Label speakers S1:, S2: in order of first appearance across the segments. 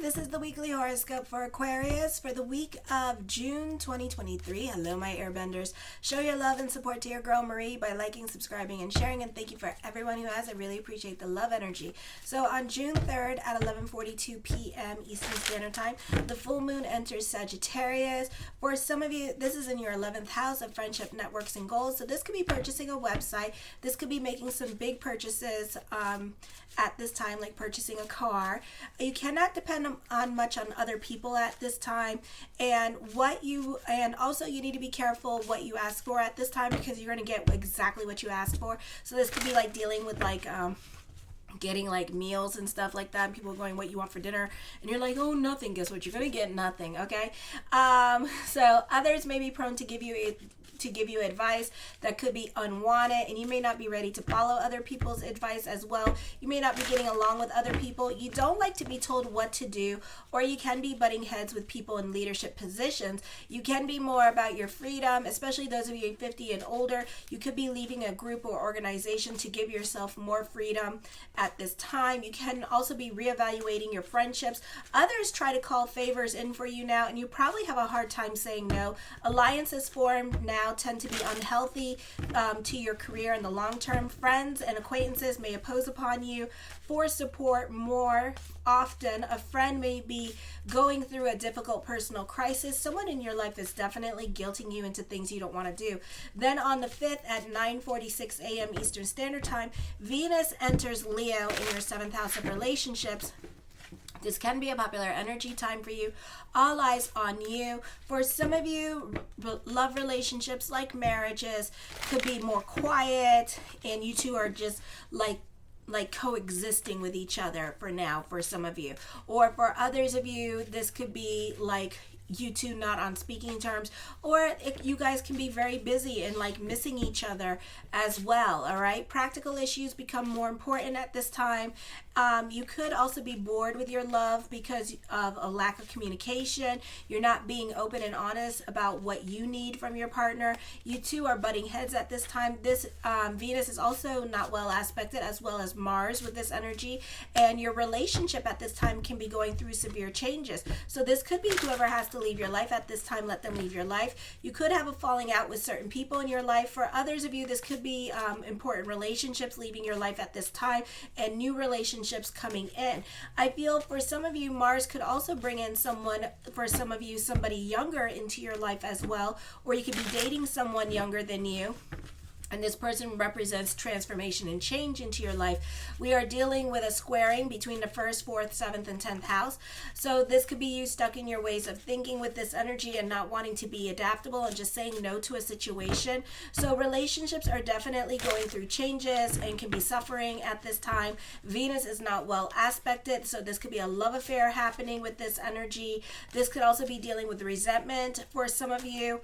S1: This is the weekly horoscope for Aquarius for the week of June 2023. Hello, my airbenders. Show your love and support to your girl Marie by liking, subscribing, and sharing. And thank you for everyone who has. I really appreciate the love energy. So on June 3rd at 11:42 p.m. Eastern Standard Time, the full moon enters Sagittarius. For some of you, this is in your 11th house of friendship, networks, and goals. So this could be purchasing a website. This could be making some big purchases at this time, like purchasing a car. You cannot depend on much on other people at this time, and also you need to be careful what you ask for at this time, because you're going to get exactly what you asked for. So this could be like dealing with getting like meals and stuff like that, and people going, what you want for dinner, and you're like, oh, nothing. Guess what? You're gonna get nothing. Okay. So others may be prone to give you advice that could be unwanted, and you may not be ready to follow other people's advice as well. You may not be getting along with other people. You don't like to be told what to do, or you can be butting heads with people in leadership positions. You can be more about your freedom, especially those of you 50 and older. You could be leaving a group or organization to give yourself more freedom at this time. You can also be reevaluating your friendships. Others try to call favors in for you now, and you probably have a hard time saying no. Alliances formed now tend to be unhealthy to your career in the long term. Friends and acquaintances may oppose upon you for support more often. A friend may be going through a difficult personal crisis. Someone in your life is definitely guilting you into things you don't want to do. Then on the 5th at 9:46 a.m. Eastern Standard Time, Venus enters Leo in your 7th house of relationships. This can be a popular energy time for you. All eyes on you. For some of you, love relationships like marriages could be more quiet, and you two are just like coexisting with each other for now, for some of you. Or for others of you, this could be like you two not on speaking terms, or you guys can be very busy and like missing each other as well. All right, practical issues become more important at this time. You could also be bored with your love because of a lack of communication. You're not being open and honest about what you need from your partner. You two are butting heads at this time. This Venus is also not well aspected, as well as Mars with this energy, and your relationship at this time can be going through severe changes. So this could be whoever has to leave your life at this time, let them leave your life. You could have a falling out with certain people in your life. For others of you, this could be important relationships leaving your life at this time, and new relationships coming in. I feel for some of you, Mars could also bring in someone, for some of you, somebody younger into your life as well, or you could be dating someone younger than you, and this person represents transformation and change into your life. We are dealing with a squaring between the 1st, 4th, 7th, and 10th house. So this could be you stuck in your ways of thinking with this energy and not wanting to be adaptable and just saying no to a situation. So relationships are definitely going through changes and can be suffering at this time. Venus is not well aspected, so this could be a love affair happening with this energy. This could also be dealing with resentment for some of you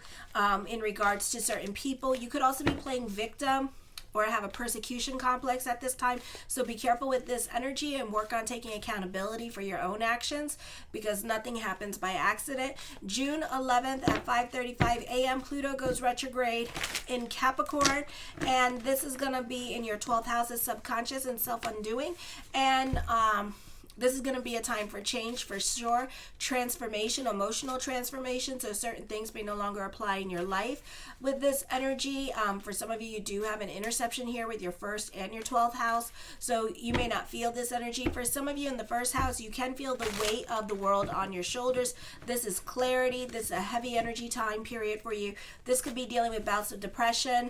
S1: in regards to certain people. You could also be playing victim or have a persecution complex at this time. So be careful with this energy and work on taking accountability for your own actions, because nothing happens by accident. June 11th at 5:35 a.m. Pluto goes retrograde in Capricorn, and this is going to be in your 12th house of subconscious and self-undoing. And this is going to be a time for change, for sure. Transformation, emotional transformation. So certain things may no longer apply in your life with this energy. For some of you, you do have an interception here with your 1st and your 12th house. So you may not feel this energy. For some of you in the 1st house, you can feel the weight of the world on your shoulders. This is clarity. This is a heavy energy time period for you. This could be dealing with bouts of depression.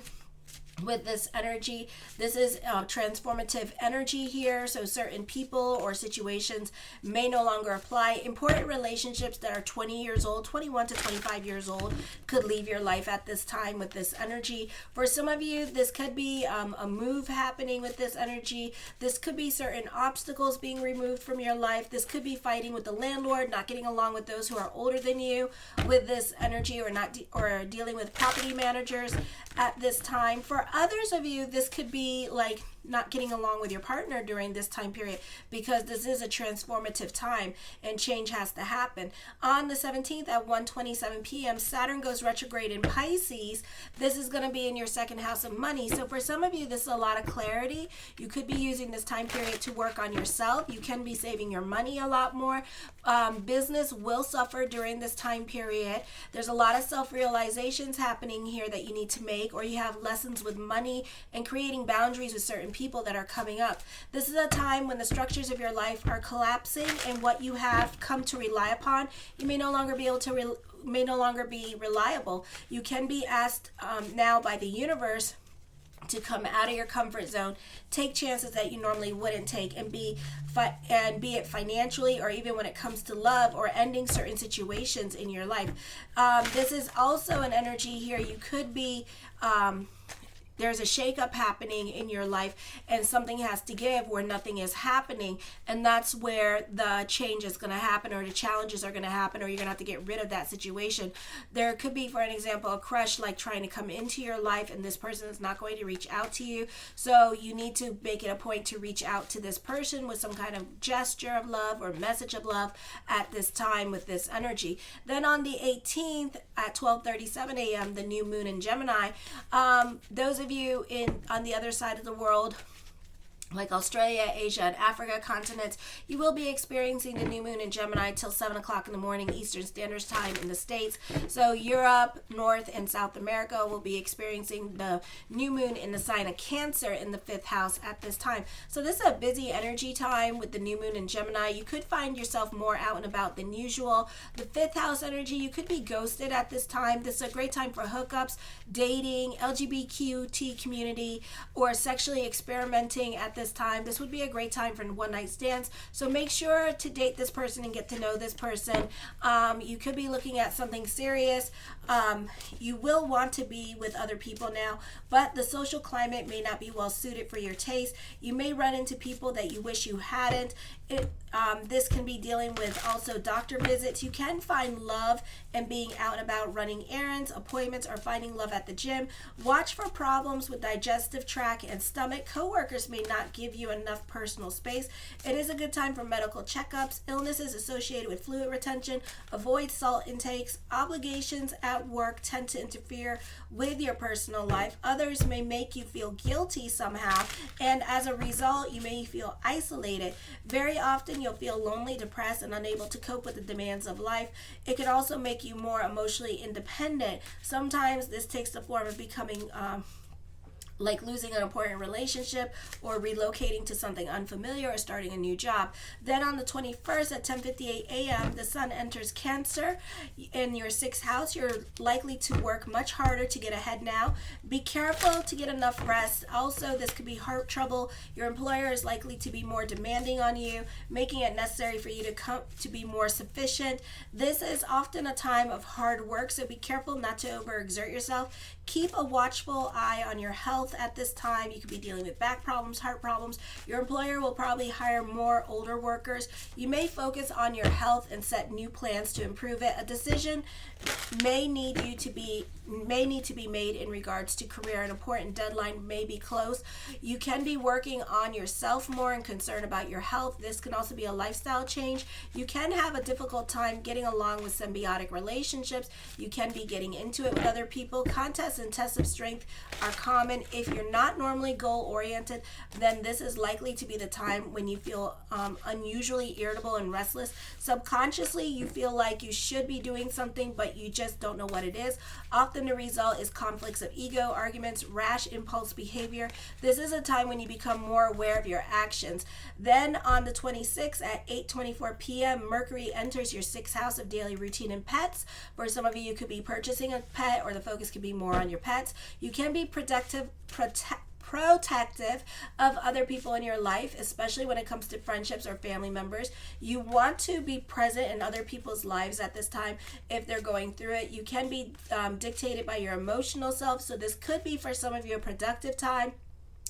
S1: With this energy, this is transformative energy here, so certain people or situations may no longer apply. Important relationships that are 20 years old, 21 to 25 years old, could leave your life at this time with this energy. For some of you, this could be a move happening with this energy. This could be certain obstacles being removed from your life. This could be fighting with the landlord, not getting along with those who are older than you with this energy, or not or dealing with property managers at this time. For others of you, this could be like not getting along with your partner during this time period, because this is a transformative time and change has to happen. On the 17th at 1:27 p.m., Saturn goes retrograde in Pisces. This is going to be in your second house of money. So for some of you, this is a lot of clarity. You could be using this time period to work on yourself. You can be saving your money a lot more. Business will suffer during this time period. There's a lot of self-realizations happening here that you need to make, or you have lessons with money and creating boundaries with certain people that are coming up. This is a time when the structures of your life are collapsing, and what you have come to rely upon, you may no longer be able to may no longer be reliable. You can be asked now by the universe to come out of your comfort zone, take chances that you normally wouldn't take, and be it financially or even when it comes to love or ending certain situations in your life. This is also an energy here. You could be there's a shakeup happening in your life, and something has to give where nothing is happening, and that's where the change is going to happen, or the challenges are going to happen, or you're going to have to get rid of that situation. There could be, for an example, a crush like trying to come into your life, and this person is not going to reach out to you, so you need to make it a point to reach out to this person with some kind of gesture of love or message of love at this time with this energy. Then on the 18th at 12:37 a.m., the new moon in Gemini. Those of you on the other side of the world, like Australia, Asia, and Africa continents, you will be experiencing the new moon in Gemini till 7 o'clock in the morning Eastern Standard Time in the States. So Europe, North, and South America will be experiencing the new moon in the sign of Cancer in the 5th house at this time. So this is a busy energy time with the new moon in Gemini. You could find yourself more out and about than usual. The 5th house energy, you could be ghosted at this time. This is a great time for hookups, dating, LGBTQ community, or sexually experimenting at this time. This would be a great time for one night stands, so make sure to date this person and get to know this person. You could be looking at something serious. You will want to be with other people now, but the social climate may not be well suited for your taste. You may run into people that you wish you hadn't. This can be dealing with also doctor visits. You can find love and being out and about running errands, appointments, or finding love at the gym. Watch for problems with digestive tract and stomach. Coworkers may not give you enough personal space. It is a good time for medical checkups. Illnesses associated with fluid retention. Avoid salt intakes. Obligations at work tend to interfere with your personal life. Others may make you feel guilty somehow, and as a result, you may feel isolated. Very often you'll feel lonely, depressed, and unable to cope with the demands of life. It could also make you more emotionally independent. Sometimes this takes the form of becoming like losing an important relationship, or relocating to something unfamiliar, or starting a new job. Then on the 21st at 10:58 a.m., the sun enters Cancer in your 6th house. You're likely to work much harder to get ahead now. Be careful to get enough rest. Also, this could be heart trouble. Your employer is likely to be more demanding on you, making it necessary for you to be more sufficient. This is often a time of hard work, so be careful not to overexert yourself. Keep a watchful eye on your health at this time. You could be dealing with back problems, heart problems. Your employer will probably hire more older workers. You may focus on your health and set new plans to improve it. A decision may need to be made in regards to career. An important deadline may be close. You can be working on yourself more and concerned about your health. This can also be a lifestyle change. You can have a difficult time getting along with symbiotic relationships. You can be getting into it with other people. Contests and tests of strength are common. If you're not normally goal-oriented, then this is likely to be the time when you feel unusually irritable and restless. Subconsciously, you feel like you should be doing something, but you just don't know what it is. Often the result is conflicts of ego, arguments, rash impulse behavior. This is a time when you become more aware of your actions. Then on the 26th at 8:24 p.m., Mercury enters your 6th house of daily routine and pets. For some of you, you could be purchasing a pet, or the focus could be more on your pets. You can be protective of other people in your life, especially when it comes to friendships or family members. You want to be present in other people's lives at this time if they're going through it. You can be dictated by your emotional self, so this could be for some of you a productive time.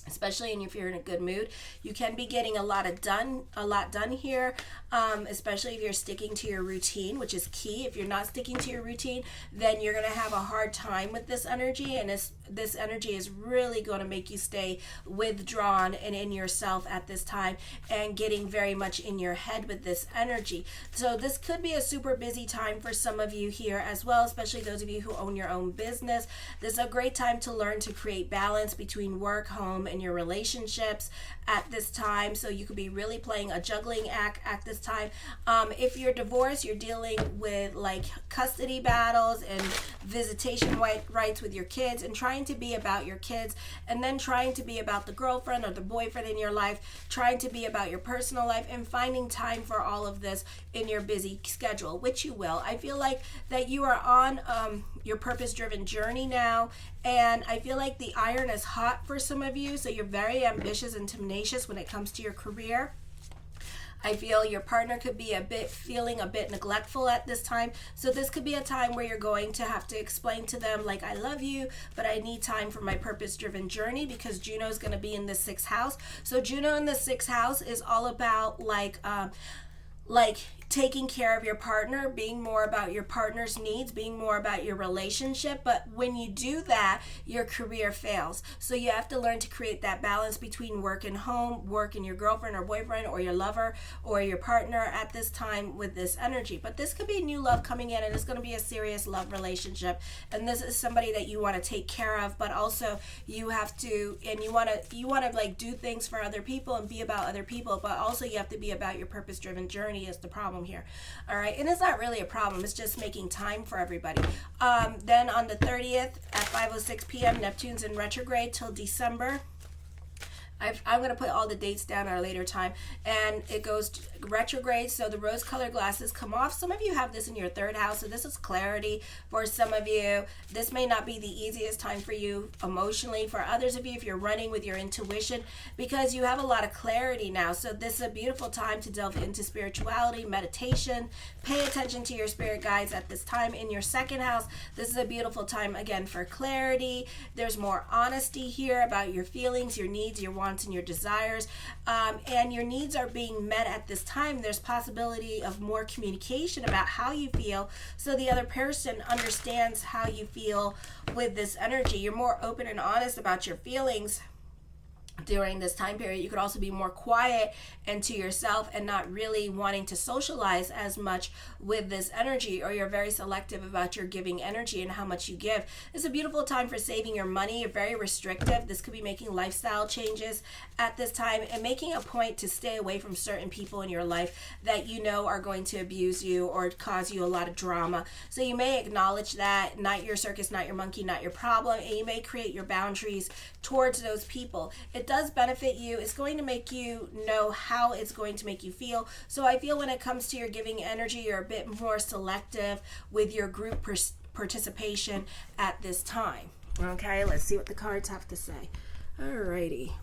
S1: especially if you're in a good mood. You can be getting a lot done here, especially if you're sticking to your routine, which is key. If you're not sticking to your routine, then you're going to have a hard time with this energy, and this energy is really going to make you stay withdrawn and in yourself at this time, and getting very much in your head with this energy. So this could be a super busy time for some of you here as well, especially those of you who own your own business. This is a great time to learn to create balance between work, home, and your relationships at this time. So you could be really playing a juggling act at this time. If you're divorced, you're dealing with like custody battles and visitation rights with your kids, and trying to be about your kids, and then trying to be about the girlfriend or the boyfriend in your life, trying to be about your personal life, and finding time for all of this in your busy schedule, which you will. I feel like that you are on your purpose-driven journey now, and I feel like the iron is hot for some of you, so you're very ambitious and tenacious when it comes to your career. I feel your partner could be feeling a bit neglectful at this time. So this could be a time where you're going to have to explain to them, like, I love you, but I need time for my purpose-driven journey, because Juno is going to be in the 6th house. So Juno in the 6th house is all about like taking care of your partner, being more about your partner's needs, being more about your relationship. But when you do that, your career fails. So you have to learn to create that balance between work and home, work and your girlfriend or boyfriend or your lover or your partner at this time with this energy. But this could be new love coming in, and it's going to be a serious love relationship. And this is somebody that you want to take care of, but also you have to, and you want to like do things for other people and be about other people, but also you have to be about your purpose-driven journey is the problem here. All right, and it's not really a problem, it's just making time for everybody. Then on the 30th at 5:06 p.m. Neptune's in retrograde till December. I'm going to put all the dates down at a later time, and it goes retrograde, so the rose-colored glasses come off. Some of you have this in your 3rd house, so this is clarity for some of you. This may not be the easiest time for you emotionally. For others of you, if you're running with your intuition, because you have a lot of clarity now, so this is a beautiful time to delve into spirituality, meditation, pay attention to your spirit guides at this time. In your 2nd house, this is a beautiful time, again, for clarity. There's more honesty here about your feelings, your needs, your wants, and your desires, and your needs are being met at this time. There's possibility of more communication about how you feel, so the other person understands how you feel with this energy. You're more open and honest about your feelings during this time period. You could also be more quiet and to yourself and not really wanting to socialize as much with this energy, or you're very selective about your giving energy and how much you give. It's a beautiful time for saving your money. You're very restrictive. This could be making lifestyle changes at this time and making a point to stay away from certain people in your life that you know are going to abuse you or cause you a lot of drama. So you may acknowledge that, not your circus, not your monkey, not your problem, and you may create your boundaries towards those people. It does benefit you. It's going to make you know how it's going to make you feel. So I feel when it comes to your giving energy, you're a bit more selective with your group participation at this time. Okay, let's see what the cards have to say. Alrighty.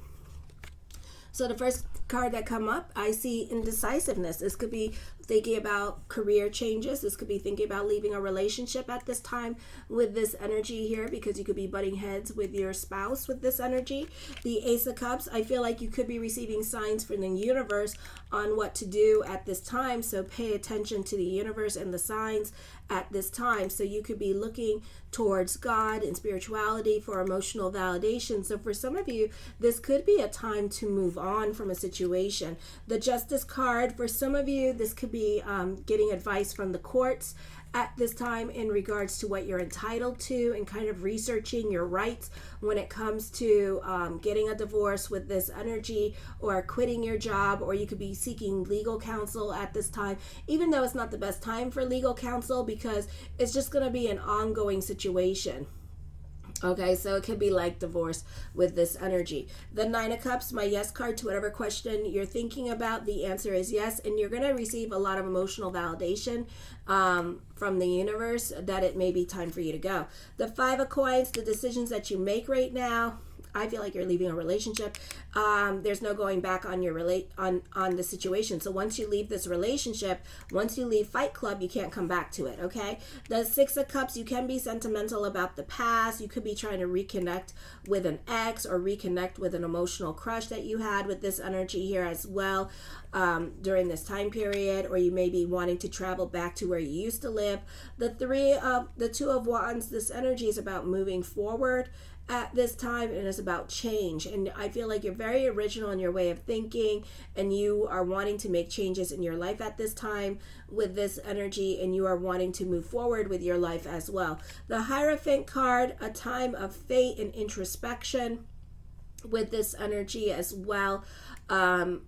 S1: So the first card that come up, I see indecisiveness. This could be thinking about career changes. This could be thinking about leaving a relationship at this time with this energy here, because you could be butting heads with your spouse with this energy. The Ace of Cups, I feel like you could be receiving signs from the universe on what to do at this time. So pay attention to the universe and the signs at this time. So you could be looking towards God and spirituality for emotional validation. So for some of you, this could be a time to move on from a situation. The Justice card, for some of you, this could be getting advice from the courts at this time in regards to what you're entitled to, and kind of researching your rights when it comes to getting a divorce with this energy, or quitting your job, or you could be seeking legal counsel at this time, even though it's not the best time for legal counsel, because it's just going to be an ongoing situation. Okay, so it could be like divorce with this energy. The Nine of Cups, my yes card to whatever question you're thinking about. The answer is yes, and you're going to receive a lot of emotional validation from the universe that it may be time for you to go. The Five of Coins, the decisions that you make right now, I feel like you're leaving a relationship. There's no going back on your on the situation. So once you leave this relationship, once you leave Fight Club, you can't come back to it, okay? The Six of Cups, you can be sentimental about the past. You could be trying to reconnect with an ex or reconnect with an emotional crush that you had with this energy here as well during this time period, or you may be wanting to travel back to where you used to live. The Two of Wands, this energy is about moving forward at this time, and it's about change. And I feel like you're very original in your way of thinking, and you are wanting to make changes in your life at this time with this energy, and you are wanting to move forward with your life as well. The Hierophant card, a time of fate and introspection with this energy as well.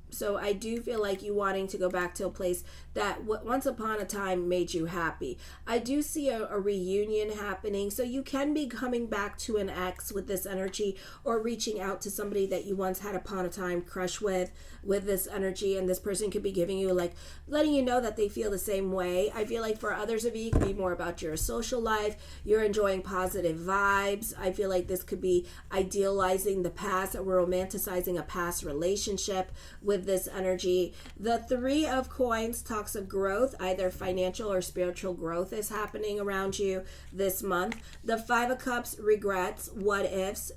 S1: So I do feel like you wanting to go back to a place that once upon a time made you happy. I do see a reunion happening. So you can be coming back to an ex with this energy, or reaching out to somebody that you once had upon a time crush with this energy. And this person could be giving you, like, letting you know that they feel the same way. I feel like for others of you, it could be more about your social life. You're enjoying positive vibes. I feel like this could be idealizing the past, or romanticizing a past relationship with this energy. The Three of Coins talks of growth, either financial or spiritual growth is happening around you this month. The Five of Cups, regrets, what ifs.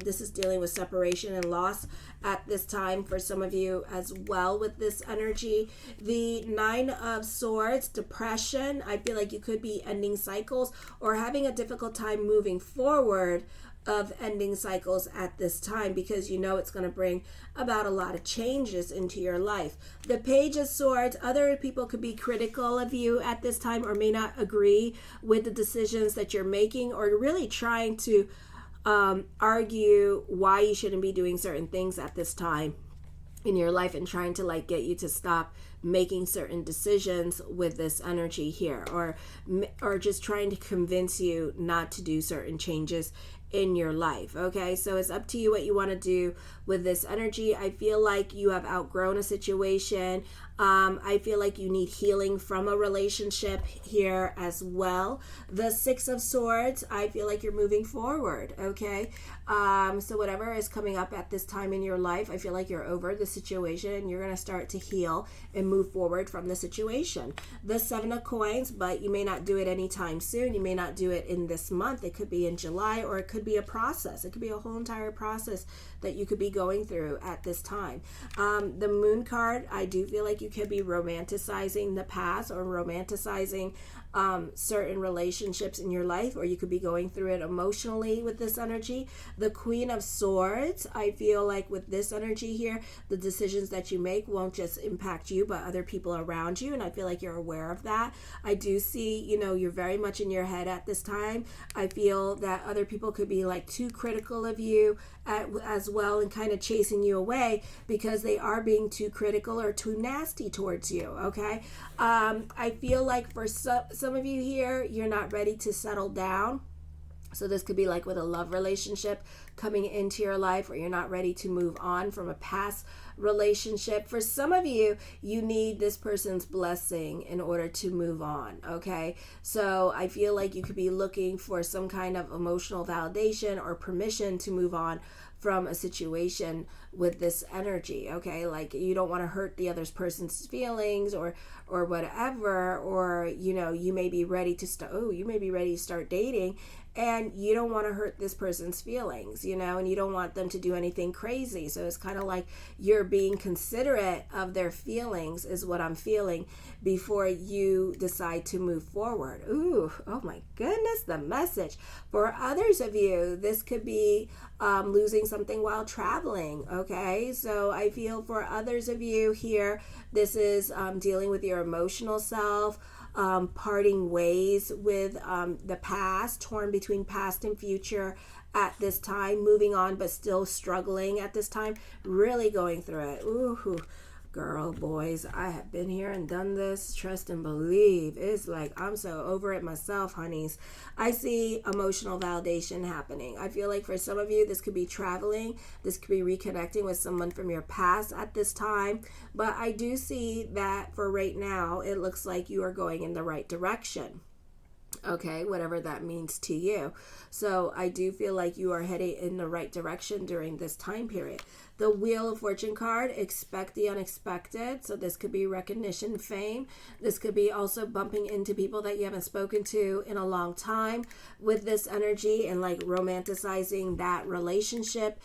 S1: This is dealing with separation and loss at this time for some of you as well with this energy. The Nine of Swords, depression. I feel like you could be ending cycles or having a difficult time moving forward of ending cycles at this time, because you know it's going to bring about a lot of changes into your life. The Page of Swords, other people could be critical of you at this time, or may not agree with the decisions that you're making, or really trying to argue why you shouldn't be doing certain things at this time in your life, and trying to like get you to stop making certain decisions with this energy here, or just trying to convince you not to do certain changes in your life. Okay, so it's up to you what you want to do with this energy. I feel like you have outgrown a situation. I feel like you need healing from a relationship here as well. The Six of Swords, I feel like you're moving forward. Okay, so whatever is coming up at this time in your life, I feel like you're over the situation, and you're going to start to heal and move forward from the situation. The Seven of Coins, but you may not do it anytime soon. You may not do it in this month. It could be in July, or it could be a process. It could be a whole entire process that you could be going through at this time. The Moon card, I do feel like you could be romanticizing the past, or romanticizing certain relationships in your life, or you could be going through it emotionally with this energy. The Queen of Swords, I feel like with this energy here, the decisions that you make won't just impact you, but other people around you, and I feel like you're aware of that. I do see, you're very much in your head at this time. I feel that other people could be like too critical of you as well, and kind of chasing you away because they are being too critical or too nasty towards you. Okay, I feel like for some of you here, you're not ready to settle down. So this could be like with a love relationship coming into your life, or you're not ready to move on from a past relationship. For some of you, you need this person's blessing in order to move on. Okay, so I feel like you could be looking for some kind of emotional validation or permission to move on from a situation with this energy. Okay, like you don't want to hurt the other person's feelings or whatever, or you may be ready to start dating, and you don't want to hurt this person's feelings, and you don't want them to do anything crazy. So it's kind of like you're being considerate of their feelings is what I'm feeling before you decide to move forward. Ooh, oh my goodness, the message. For others of you, this could be losing something while traveling. Okay, so I feel for others of you here, this is dealing with your emotional self, parting ways with the past, torn between past and future at this time, moving on but still struggling at this time, really going through it. Ooh, girl, boys, I have been here and done this. Trust and believe. It's like I'm so over it myself, honeys. I see emotional validation happening. I feel like for some of you, this could be traveling. This could be reconnecting with someone from your past at this time. But I do see that for right now, it looks like you are going in the right direction. Okay, whatever that means to you. So I do feel like you are heading in the right direction during this time period. The Wheel of Fortune card, expect the unexpected. So this could be recognition, fame. This could be also bumping into people that you haven't spoken to in a long time with this energy, and like romanticizing that relationship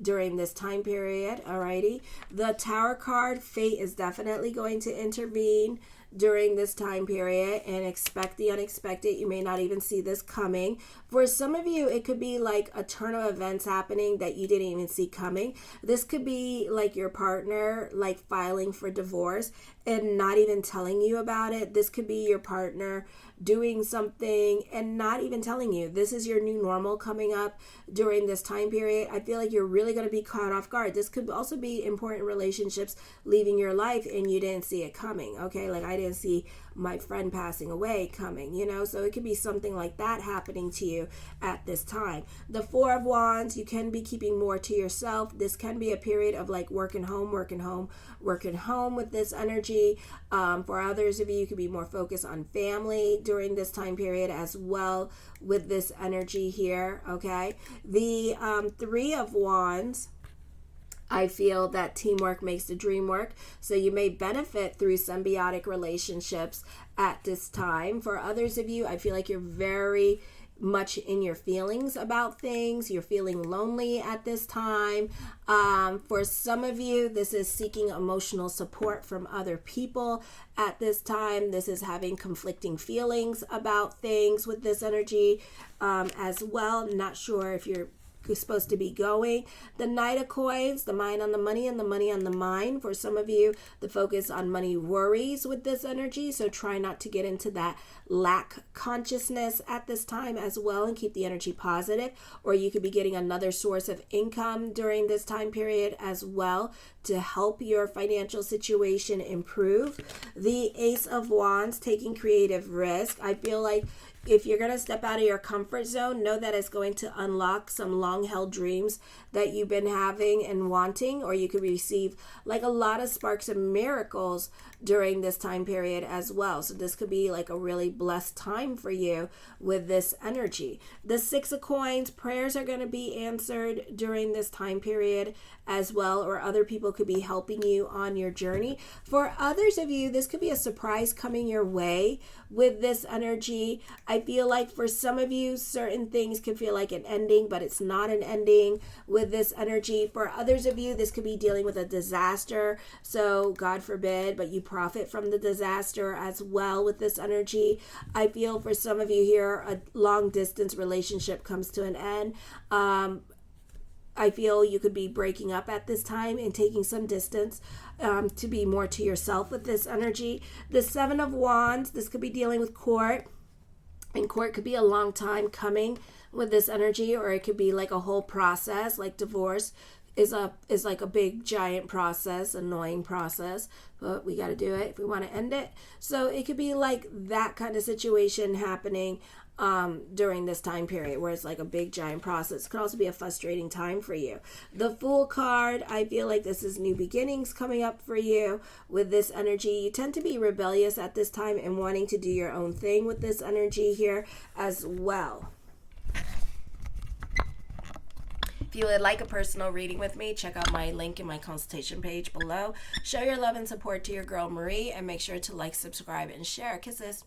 S1: during this time period. Alrighty. The Tower card, fate is definitely going to intervene during this time period, and expect the unexpected. You may not even see this coming. For some of you, it could be like a turn of events happening that you didn't even see coming. This could be like your partner like filing for divorce and not even telling you about it. This could be your partner doing something and not even telling you. This is your new normal coming up during this time period. I feel like you're really going to be caught off guard. This could also be important relationships leaving your life and you didn't see it coming. Okay, like I didn't see my friend passing away coming, you know, so it could be something like that happening to you at this time. The Four of Wands, you can be keeping more to yourself. This can be a period of like working home with this energy. For others of you, you could be more focused on family during this time period as well with this energy here. Okay, the Three of Wands, I feel that teamwork makes the dream work. So you may benefit through symbiotic relationships at this time. For others of you, I feel like you're very much in your feelings about things. You're feeling lonely at this time. For some of you, this is seeking emotional support from other people at this time. This is having conflicting feelings about things with this energy as well. Not sure if you're supposed to be going. The Knight of Coins, the mind on the money and the money on the mind. For some of you, the focus on money worries with this energy, so try not to get into that lack consciousness at this time as well, and keep the energy positive. Or you could be getting another source of income during this time period as well to help your financial situation improve. The Ace of Wands, taking creative risk. I feel like if you're going to step out of your comfort zone, know that it's going to unlock some long-held dreams that you've been having and wanting, or you could receive like a lot of sparks of miracles during this time period as well. So this could be like a really blessed time for you with this energy. The Six of Coins, prayers are going to be answered during this time period as well, or other people could be helping you on your journey. For others of you, this could be a surprise coming your way with this energy. I feel like for some of you, certain things can feel like an ending, but it's not an ending with this energy. For others of you, this could be dealing with a disaster. So God forbid, but you profit from the disaster as well with this energy. I feel for some of you here, a long distance relationship comes to an end. I feel you could be breaking up at this time and taking some distance to be more to yourself with this energy. The Seven of Wands, this could be dealing with court. And court could be a long time coming with this energy, or it could be like a whole process, like divorce is like a big giant process, annoying process, but we got to do it if we want to end it. So it could be like that kind of situation happening during this time period where it's like a big giant process. It could also be a frustrating time for you. The Fool card, I feel like this is new beginnings coming up for you with this energy. You tend to be rebellious at this time and wanting to do your own thing with this energy here as well. If you would like a personal reading with me, check out my link in my consultation page below. Show your love and support to your girl Marie, and make sure to like, subscribe, and share. Kisses.